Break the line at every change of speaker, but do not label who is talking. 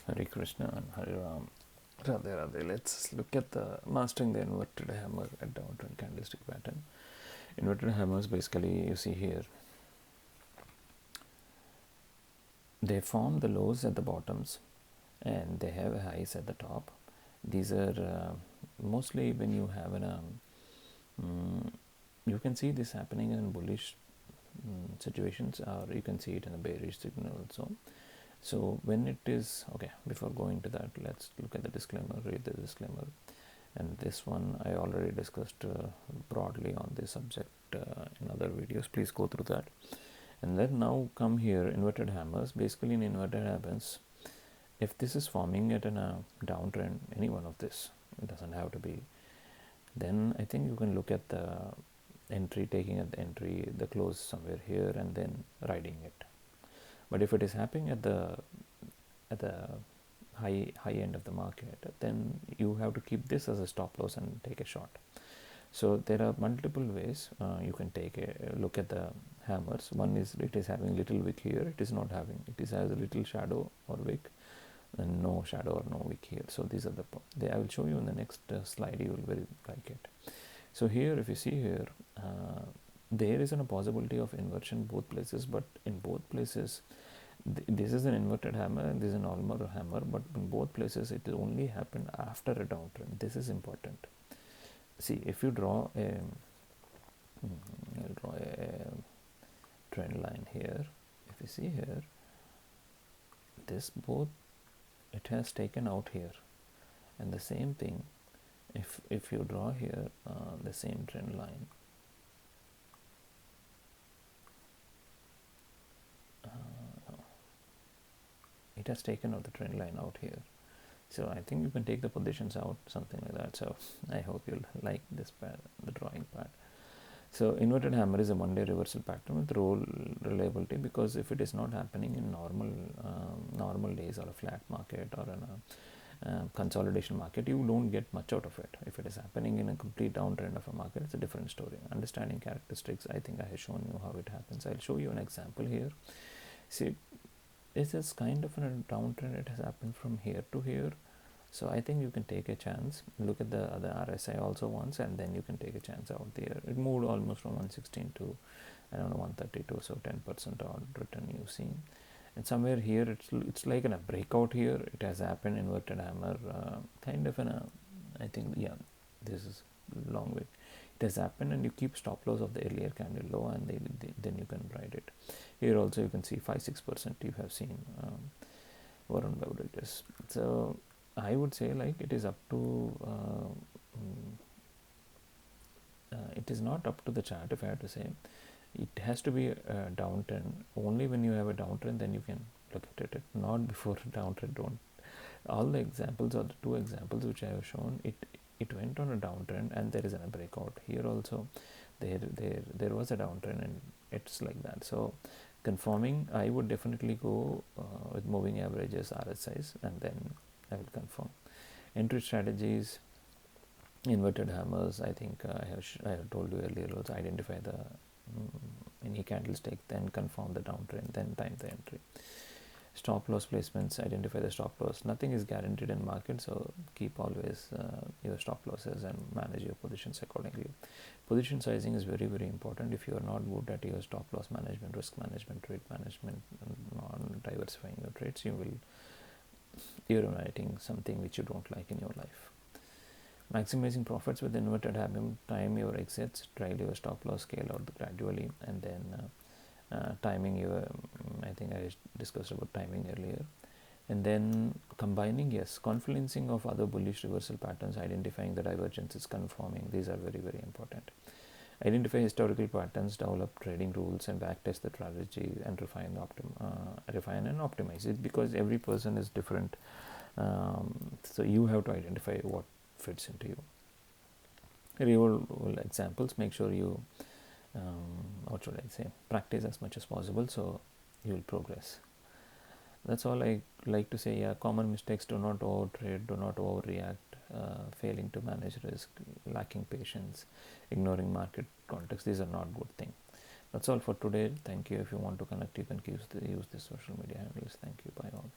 Hare Krishna and Hare Ram. Radhe Radhe. Let's look at the mastering the inverted hammer at downtrend candlestick pattern. Inverted hammers, basically, you see here, they form the lows at the bottoms and they have highs at the top. These are mostly when you have you can see this happening in bullish situations, or you can see it in a bearish signal also. So when it is, okay, before going to that, let's look at the disclaimer, read the disclaimer. And this one I already discussed broadly on this subject in other videos. Please go through that. And then now come here, inverted hammers. Basically in inverted hammers, if this is forming at a downtrend, any one of this, it doesn't have to be, then I think you can look at the entry, taking at the entry, the close somewhere here, and then riding it. But if it is happening at the high end of the market, then you have to keep this as a stop loss and take a short. So there are multiple ways you can take a look at the hammers. One is it is having little wick here, it is not having, it is has a little shadow or wick, and no shadow or no wick here. So these are I will show you in the next slide. You will very like it. So here, if you see here, there is a possibility of inversion both places, but in both places, this is an inverted hammer and this is a normal hammer, but in both places it will only happen after a downtrend. This is important. See, if you draw I'll draw a trend line here. If you see here, this both, it has taken out here, and the same thing, if you draw here the same trend line, it has taken out the trend line out here. So I think you can take the positions out, something like that. So I hope you'll like this part, the drawing part. So inverted hammer is a one-day reversal pattern with reliability, because if it is not happening in normal days or a flat market or in a consolidation market, you don't get much out of it. If it is happening in a complete downtrend of a market, it's a different story. Understanding characteristics, I think I have shown you how it happens. I'll show you an example here. See, this is kind of a downtrend. It has happened from here to here. So I think you can take a chance. Look at the other RSI also once, and then you can take a chance out there. It moved almost from 116 to, I don't know, 132, so 10% odd return you've seen. And somewhere here, it's like in a breakout here. It has happened, inverted hammer, kind of I think, yeah, this is long way. It has happened, and you keep stop loss of the earlier candle low, and then you can ride it. Here also you can see 5-6% you have seen Warren beverages. So I would say, like, it is up to it is not up to the chart, if I have to say. It has to be a downtrend. Only when you have a downtrend, then you can look at it. Not before a downtrend. Don't. All the examples, or the two examples which I have shown, it went on a downtrend and there is a breakout. Here also there was a downtrend and it's like that. So confirming, I would definitely go with moving averages, RSIs, and then I will confirm. Entry strategies, inverted hammers, I think I have told you earlier also. Identify the any candlestick, then confirm the downtrend, then time the entry. Stop loss placements, identify the stop loss. Nothing is guaranteed in market, so keep always your stop losses and manage your positions accordingly. Position sizing is very, very important. If you are not good at your stop loss management, risk management, trade management, and diversifying your trades, you're writing something which you don't like in your life. Maximizing profits with inverted hammer, time your exits, trial your stop loss, scale out gradually, and then timing your, I think I discussed about timing earlier. And then combining, yes, confluencing of other bullish reversal patterns, identifying the divergences, confirming. These are very, very important. Identify historical patterns, develop trading rules, and backtest the strategy, and refine and optimize it, because every person is different. So you have to identify what fits into you. Real examples, make sure you what should I say, practice as much as possible, so you will progress. That's all I like to say. Yeah, common mistakes: do not overtrade, do not overreact, failing to manage risk, lacking patience, ignoring market context. These are not good things. That's all for today. Thank you. If you want to connect, you can use the social media handles. Thank you. Bye all.